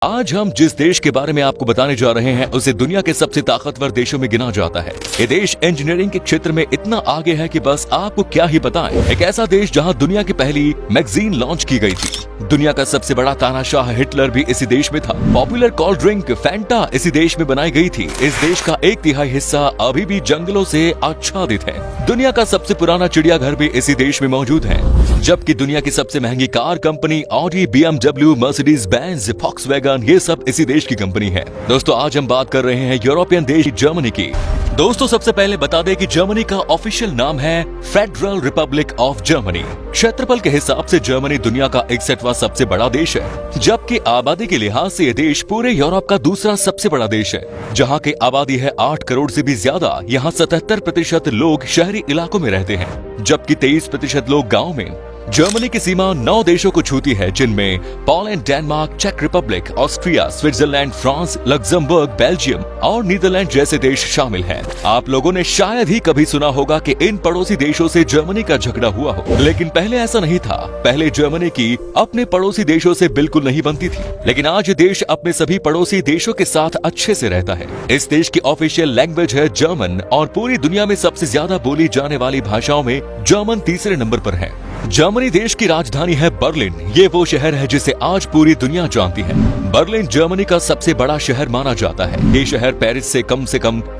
आज हम जिस देश के बारे में आपको बताने जा रहे हैं उसे दुनिया के सबसे ताकतवर देशों में गिना जाता है। ये देश इंजीनियरिंग के क्षेत्र में इतना आगे है कि बस आपको क्या ही बताएं। एक ऐसा देश जहां दुनिया की पहली मैगजीन लॉन्च की गई थी। दुनिया का सबसे बड़ा तानाशाह हिटलर भी इसी देश में था। पॉपुलर कोल्ड ड्रिंक फैंटा इसी देश में बनाई गई थी। इस देश का 1/3 हिस्सा अभी भी जंगलों से आच्छादित है। दुनिया का सबसे पुराना चिड़ियाघर भी इसी देश में मौजूद है। जबकि दुनिया की सबसे महंगी car company Audi, BMW, Mercedes Benz, Volkswagen ये सब इसी देश की कंपनी है। दोस्तों आज हम बात कर रहे हैं यूरोपियन देश जर्मनी की। दोस्तों सबसे पहले बता दें कि जर्मनी का ऑफिशियल नाम है फेडरल रिपब्लिक ऑफ जर्मनी। क्षेत्रफल के हिसाब से जर्मनी दुनिया का 61वां सबसे बड़ा देश है, जबकि आबादी के लिहाज से यह देश पूरे यूरोप का दूसरा सबसे बड़ा देश है। जहां की आबादी है 8 करोड़ से भी ज्यादा। यहाँ 77% लोग शहरी इलाकों में रहते हैं, जबकि 23% लोग गाँव में। जर्मनी की सीमा 9 देशों को छूती है, जिनमें पोलैंड, डेनमार्क, चेक Republic, Austria, Switzerland, France, Luxembourg, Belgium और नीदरलैंड जैसे देश शामिल हैं। आप लोगों ने शायद ही कभी सुना होगा कि इन पड़ोसी देशों से जर्मनी का झगड़ा हुआ हो, लेकिन पहले ऐसा नहीं था। पहले जर्मनी की अपने पड़ोसी देशों से बिल्कुल नहीं बनती थी, लेकिन आज देश अपने सभी पड़ोसी देशों के साथ अच्छे से रहता है। इस देश की ऑफिशियल लैंग्वेज है जर्मन और पूरी दुनिया में सबसे ज्यादा बोली जाने वाली भाषाओं में जर्मन तीसरे नंबर पर है। जर्मनी देश की राजधानी है बर्लिन। ये वो शहर है जिसे आज पूरी दुनिया जानती है। बर्लिन जर्मनी का सबसे बड़ा शहर माना जाता है। ये शहर पेरिस से कम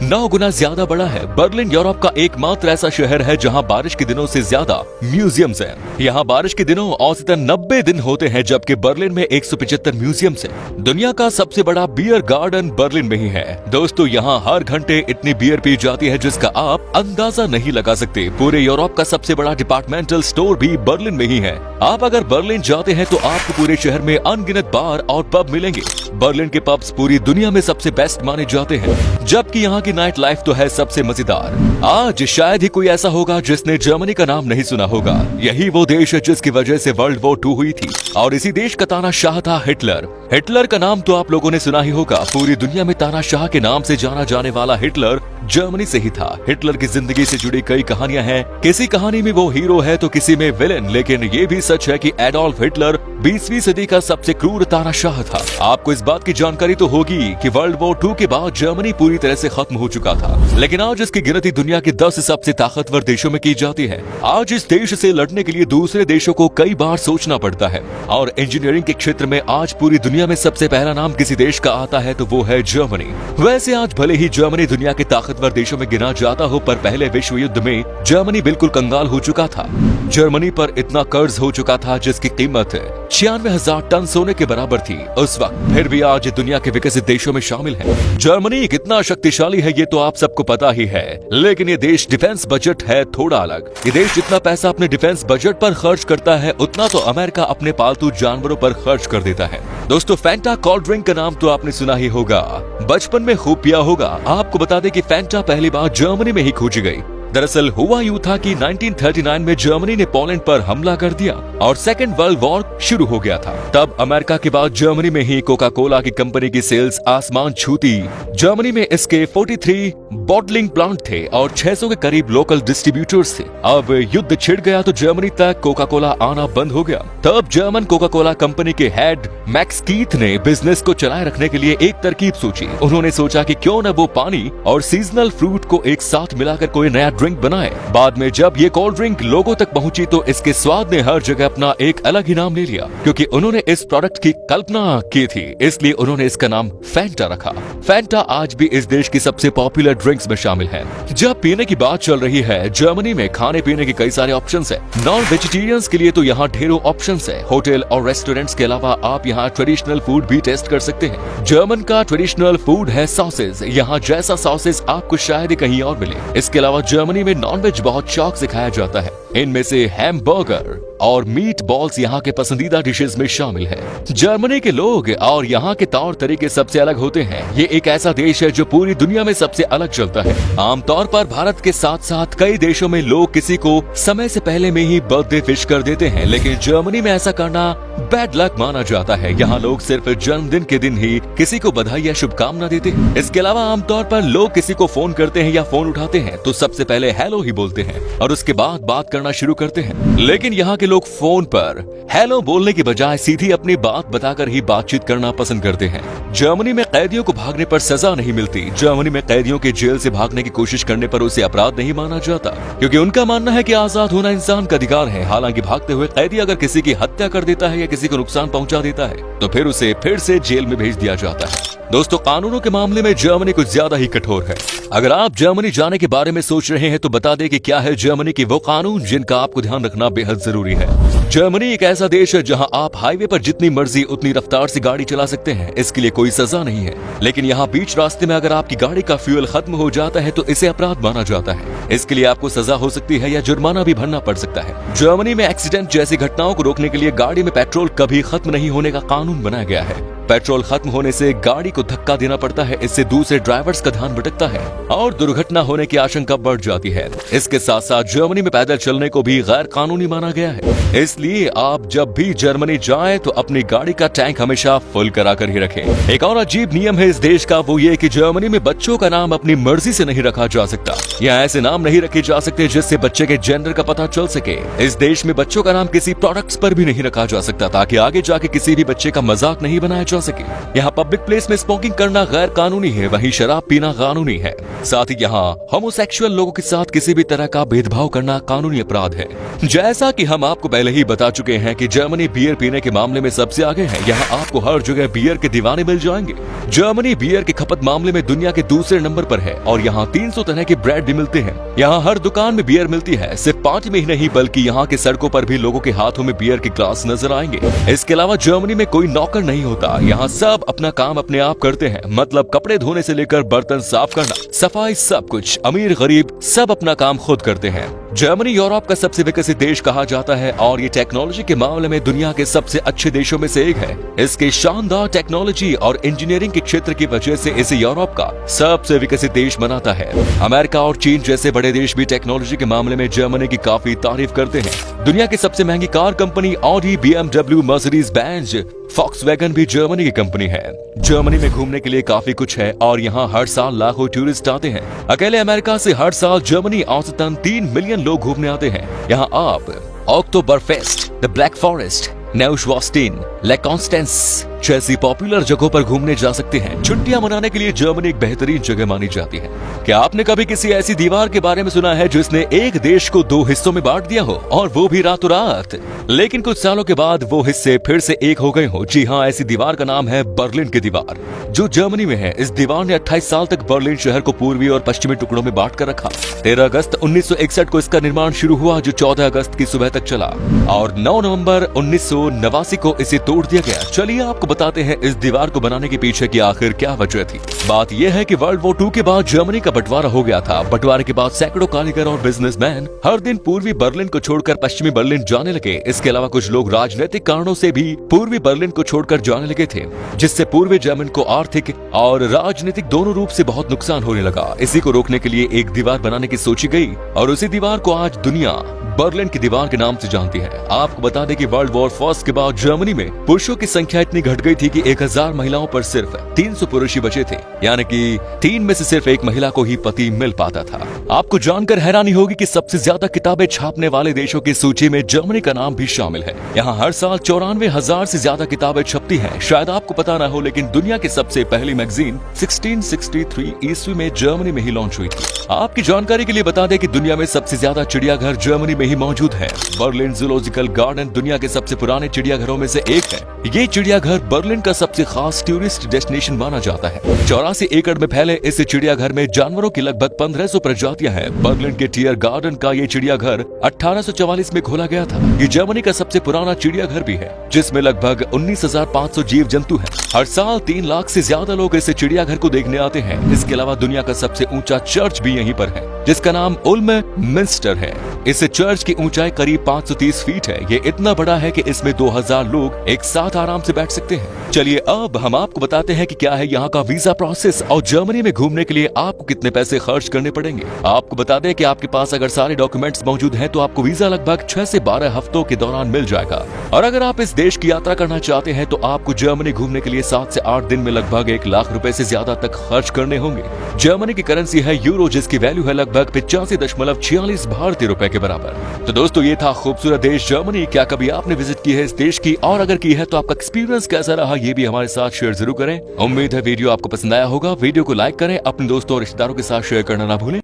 9 गुना ज्यादा बड़ा है। बर्लिन यूरोप का एकमात्र ऐसा शहर है जहां बारिश के दिनों से ज्यादा म्यूजियम्स हैं। यहाँ बारिश के दिनों औसतन 90 दिन होते हैं, जबकि बर्लिन में 175 म्यूजियम्स हैं। दुनिया का सबसे बड़ा बियर गार्डन बर्लिन में ही है। दोस्तों यहाँ हर घंटे इतनी बियर पी जाती है जिसका आप अंदाजा नहीं लगा सकते। पूरे यूरोप का सबसे बड़ा डिपार्टमेंटल स्टोर भी बर्लिन में ही है। आप अगर बर्लिन जाते हैं तो आपको पूरे शहर में अनगिनत बार और पब मिलेंगे। बर्लिन के पब्स पूरी दुनिया में सबसे बेस्ट माने जाते हैं, जबकि यहाँ की नाइट लाइफ तो है सबसे मजेदार। आज शायद ही कोई ऐसा होगा जिसने जर्मनी का नाम नहीं सुना होगा। यही वो देश है जिसकी वजह से वर्ल्ड वॉर 2 हुई थी और इसी देश का तानाशाह था हिटलर। हिटलर का नाम तो आप लोगों ने सुना ही होगा। पूरी दुनिया में तानाशाह के नाम से जाना जाने वाला हिटलर जर्मनी से ही था। हिटलर की जिंदगी से जुड़ी कई कहानियां हैं। किसी कहानी में वो हीरो है तो किसी में विलेन, लेकिन ये भी सच है कि एडोल्फ हिटलर 20वीं सदी का सबसे क्रूर तानाशाह था। आपको इस बात की जानकारी तो होगी कि वर्ल्ड वॉर 2 के बाद जर्मनी पूरी तरह से खत्म हो चुका था, लेकिन आज इसकी गिनती दुनिया के 10 सबसे ताकतवर देशों में की जाती है। आज इस देश से लड़ने के लिए दूसरे देशों को कई बार सोचना पड़ता है और इंजीनियरिंग के क्षेत्र में आज पूरी दुनिया में सबसे पहला नाम किसी देश का आता है तो वो है जर्मनी। वैसे आज भले ही जर्मनी दुनिया के ताकतवर देशों में गिना जाता हो, पर पहले विश्व युद्ध में जर्मनी बिल्कुल कंगाल हो चुका था। जर्मनी पर इतना कर्ज हो चुका था जिसकी कीमत 96,000 टन सोने के बराबर थी उस वक्त। फिर भी आज दुनिया के विकसित देशों में शामिल है। जर्मनी कितना शक्तिशाली है ये तो आप सबको पता ही है, लेकिन ये देश डिफेंस बजट है थोड़ा अलग। ये देश जितना पैसा अपने डिफेंस बजट पर खर्च करता है, उतना तो अमेरिका अपने पालतू जानवरों पर खर्च कर देता है। दोस्तों फैंटा कोल्ड ड्रिंक का नाम तो आपने सुना ही होगा, बचपन में खूब पिया होगा। आपको बता दें कि फैंटा पहली बार जर्मनी में ही खोजी गई। दरअसल हुआ यूं था कि 1939 में जर्मनी ने पोलैंड पर हमला कर दिया और सेकेंड वर्ल्ड वॉर शुरू हो गया था। तब अमेरिका के बाद जर्मनी में ही कोका कोला की कंपनी की सेल्स आसमान छूती। जर्मनी में इसके 43 बॉटलिंग प्लांट थे और 600 के करीब लोकल डिस्ट्रीब्यूटर्स थे। अब युद्ध छिड़ गया तो जर्मनी तक कोका कोला आना बंद हो गया। तब जर्मन कोका कोला कंपनी के हेड मैक्स कीथ ने बिजनेस को चलाए रखने के लिए एक तरकीब सोची। उन्होंने सोचा कि क्यों न वो पानी और सीजनल फ्रूट को एक साथ मिलाकर कोई नया ड्रिंक बनाए। बाद में जब ये कोल्ड ड्रिंक लोगों तक पहुंची तो इसके स्वाद ने हर जगह अपना एक अलग ही नाम ले लिया, क्योंकि उन्होंने इस प्रोडक्ट की कल्पना की थी, इसलिए उन्होंने इसका नाम फैंटा रखा। फैंटा आज भी इस देश की सबसे पॉपुलर ड्रिंक्स में शामिल है। जब पीने की बात चल रही है, जर्मनी में खाने पीने के कई सारे ऑप्शंस हैं। नॉन वेजिटेरियंस के लिए तो यहाँ ढेरों ऑप्शंस है। होटल और रेस्टोरेंट्स के अलावा आप यहाँ ट्रेडिशनल फूड भी टेस्ट कर सकते हैं। जर्मन का ट्रेडिशनल फूड है सॉसेज। यहाँ जैसा सॉसेज आपको शायद ही कहीं और मिले। इसके अलावा जर्मनी में नॉनवेज बहुत शौक से खाया जाता है। इनमें से हैमबर्गर और मीट बॉल्स यहाँ के पसंदीदा डिशेस में शामिल है। जर्मनी के लोग और यहाँ के तौर तरीके सबसे अलग होते हैं। ये एक ऐसा देश है जो पूरी दुनिया में सबसे अलग चलता है। आमतौर पर भारत के साथ साथ कई देशों में लोग किसी को समय से पहले में ही बर्थडे विश कर देते हैं, लेकिन जर्मनी में ऐसा करना बैड लक माना जाता है। यहाँ लोग सिर्फ जन्मदिन के दिन ही किसी को बधाई या शुभकामना देते हैं। इसके अलावा आमतौर पर लोग किसी को फोन करते हैं या फोन उठाते हैं तो सबसे पहले हेलो ही बोलते हैं और उसके बाद बात करना शुरू करते हैं। लेकिन यहाँ के लोग फोन पर हेलो बोलने की बजाय सीधी अपनी बात बताकर ही बातचीत करना पसंद करते हैं। जर्मनी में कैदियों को भागने पर सजा नहीं मिलती। जर्मनी में कैदियों के जेल से भागने की कोशिश करने पर उसे अपराध नहीं माना जाता, क्योंकि उनका मानना है कि आजाद होना इंसान का अधिकार है। हालांकि भागते हुए कैदी अगर किसी की हत्या कर देता है या किसी को नुकसान पहुंचा देता है तो फिर उसे फिर से जेल में भेज दिया जाता है। दोस्तों, कानूनों के मामले में जर्मनी कुछ ज्यादा ही कठोर है। अगर आप जर्मनी जाने के बारे में सोच रहे हैं तो बता दें कि क्या है जर्मनी के वो कानून जिनका आपको ध्यान रखना बेहद जरूरी है। जर्मनी एक ऐसा देश है जहां आप हाईवे पर जितनी मर्जी उतनी रफ्तार से गाड़ी चला सकते हैं। इसके लिए कोई सजा नहीं है, लेकिन यहाँ बीच रास्ते में अगर आपकी गाड़ी का फ्यूल खत्म हो जाता है तो इसे अपराध माना जाता है। इसके लिए आपको सजा हो सकती है या जुर्माना भी भरना पड़ सकता है। जर्मनी में एक्सीडेंट जैसी घटनाओं को रोकने के लिए गाड़ी में पेट्रोल कभी खत्म नहीं होने का कानून बनाया गया है। पेट्रोल खत्म होने से गाड़ी को धक्का देना पड़ता है। इससे दूसरे ड्राइवर्स का ध्यान भटकता है और दुर्घटना होने की आशंका बढ़ जाती है। इसके साथ साथ जर्मनी में पैदल चलने को भी गैर कानूनी माना गया है। इसलिए आप जब भी जर्मनी जाएं तो अपनी गाड़ी का टैंक हमेशा फुल करा कर ही रखें। एक और अजीब नियम है इस देश का, वो ये कि जर्मनी में बच्चों का नाम अपनी मर्जी से नहीं रखा जा सकता। यहाँ ऐसे नाम नहीं रखे जा सकते जिससे बच्चे के जेंडर का पता चल सके। इस देश में बच्चों का नाम किसी प्रोडक्ट्स पर भी नहीं रखा जा सकता, ताकि आगे जाके किसी भी बच्चे का मजाक नहीं बनाया जा सके। यहाँ पब्लिक प्लेस में स्मोकिंग करना गैर कानूनी है, वहीं शराब पीना कानूनी है। साथ ही यहाँ होमोसेक्सुअल लोगों के साथ किसी भी तरह का भेदभाव करना कानूनी अपराध है। जैसा कि हम आपको पहले ही बता चुके हैं कि जर्मनी बियर पीने के मामले में सबसे आगे है। यहाँ आपको हर जगह बियर के दीवाने मिल जाएंगे। जर्मनी बियर की खपत मामले में दुनिया के दूसरे नंबर पर है और यहाँ 300 तरह के ब्रांड भी मिलते हैं। यहाँ हर दुकान में बियर मिलती है। सिर्फ पार्टी में ही नहीं बल्कि यहाँ के सड़कों पर भी लोगों के हाथों में बियर के ग्लास नजर आएंगे। इसके अलावा जर्मनी में कोई नौकर नहीं होता। यहाँ सब अपना काम अपने आप करते हैं, मतलब कपड़े धोने से लेकर बर्तन साफ करना, सफाई, सब कुछ। अमीर गरीब सब अपना काम खुद करते हैं। जर्मनी यूरोप का सबसे विकसित देश कहा जाता है और ये टेक्नोलॉजी के मामले में दुनिया के सबसे अच्छे देशों में से एक है। इसके शानदार टेक्नोलॉजी और इंजीनियरिंग के क्षेत्र की वजह से इसे यूरोप का सबसे विकसित देश बनाता है। अमेरिका और चीन जैसे बड़े देश भी टेक्नोलॉजी के मामले में जर्मनी की काफी तारीफ करते हैं। दुनिया की सबसे महंगी car company Audi, BMW, Mercedes Benz, Volkswagen भी जर्मनी की कंपनी है। जर्मनी में घूमने के लिए काफी कुछ है और यहाँ हर साल लाखों टूरिस्ट आते हैं। अकेले अमेरिका से हर साल जर्मनी औसतन 3 मिलियन लोग घूमने आते हैं। यहाँ आप ऑक्टोबरफेस्ट, द ब्लैक फॉरेस्ट, न्यूश्वास्टीन, ले कॉन्स्टेंस जैसी पॉपुलर जगहों पर घूमने जा सकते हैं। छुट्टियां मनाने के लिए जर्मनी एक बेहतरीन जगह मानी जाती है। क्या आपने कभी किसी ऐसी दीवार के बारे में सुना है जिसने एक देश को 2 हिस्सों में बांट दिया हो, और वो भी रातों रात? लेकिन कुछ सालों के बाद वो हिस्से फिर से एक हो गए हो। जी हाँ, ऐसी दीवार का नाम है बर्लिन की दीवार, जो जर्मनी में है। इस दीवार ने 28 साल तक बर्लिन शहर को पूर्वी और पश्चिमी टुकड़ों में बांट कर रखा। 13 अगस्त 1961 को इसका निर्माण शुरू हुआ, जो 14 अगस्त की सुबह तक चला, और 9 नवंबर 1989 को इसे तोड़ दिया गया। चलिए आपको बताते हैं इस दीवार को बनाने के पीछे की आखिर क्या वजह थी। बात यह है कि वर्ल्ड वॉर 2 के बाद जर्मनी का बंटवारा हो गया था। बंटवारे के बाद सैकड़ों कारीगर और बिजनेसमैन हर दिन पूर्वी बर्लिन को छोड़कर पश्चिमी बर्लिन जाने लगे। इसके अलावा कुछ लोग राजनीतिक कारणों से भी पूर्वी बर्लिन को छोड़कर जाने लगे थे, जिससे पूर्वी जर्मन को आर्थिक और राजनीतिक दोनों रूप से बहुत नुकसान होने लगा। इसी को रोकने के लिए एक दीवार बनाने की सोची गई और उसी दीवार को आज दुनिया बर्लिन की दीवार के नाम से जानती है। आपको बता दें कि वर्ल्ड वॉर फर्स्ट के बाद जर्मनी में पुरुषों की संख्या इतनी घट गई थी कि 1000 महिलाओं पर सिर्फ 300 पुरुष ही बचे थे, यानी कि 3 में से सिर्फ 1 महिला को ही पति मिल पाता था। आपको जानकर हैरानी होगी कि सबसे ज्यादा किताबें छापने वाले देशों की सूची में जर्मनी का नाम भी शामिल है। यहाँ हर साल 94,000 से ज्यादा किताबें छपती हैं। शायद आपको पता न हो, लेकिन दुनिया की सबसे पहली मैगजीन 1663 ईस्वी में जर्मनी में ही लॉन्च हुई थी। आपकी जानकारी के लिए बता दें कि दुनिया में सबसे ज्यादा चिड़ियाघर जर्मनी में ही मौजूद है। बर्लिन जूलॉजिकल गार्डन दुनिया के सबसे पुराने चिड़ियाघरों में से एक है। ये चिड़ियाघर बर्लिन का सबसे खास टूरिस्ट डेस्टिनेशन माना जाता है। 84 एकड़ में फैले इस चिड़ियाघर में जानवरों की लगभग 1500 प्रजातियां हैं। बर्लिन के टियर गार्डन का ये चिड़ियाघर 1844 में खोला गया था। ये जर्मनी का सबसे पुराना चिड़ियाघर भी है, जिसमें लगभग 19,500 जीव जंतु हैं। हर साल 3 लाख से ज्यादा लोग इस चिड़ियाघर को देखने आते हैं। इसके अलावा दुनिया का सबसे ऊंचा चर्च भी यहीं पर है, जिसका नाम उल्म मिंस्टर है। इस चर्च की ऊंचाई करीब 530 फीट है। ये इतना बड़ा है कि इसमें 2000 लोग एक साथ आराम से बैठ सकते हैं। चलिए अब हम आपको बताते हैं कि क्या है यहाँ का वीजा प्रोसेस और जर्मनी में घूमने के लिए आपको कितने पैसे खर्च करने पड़ेंगे। आपको बता दें कि आपके पास अगर सारे डॉक्यूमेंट्स मौजूद हैं तो आपको वीजा लगभग 6 से 12 हफ्तों के दौरान मिल जाएगा। और अगर आप इस देश की यात्रा करना चाहते हैं तो आपको जर्मनी घूमने के लिए 7 से 8 दिन में लगभग 1 लाख रुपए से ज्यादा तक खर्च करने होंगे। जर्मनी की करेंसी है यूरो, जिसकी वैल्यू है लगभग 85.46 भारतीय रुपए के बराबर। तो दोस्तों ये था खूबसूरत देश जर्मनी। क्या कभी आपने विजिट की है इस देश की, और अगर की है तो आपका एक्सपीरियंस कैसा रहा ये भी हमारे साथ शेयर जरूर करें। उम्मीद है वीडियो आपको पसंद आया होगा। वीडियो को लाइक करें, अपने दोस्तों और रिश्तेदारों के साथ शेयर करना ना भूलें।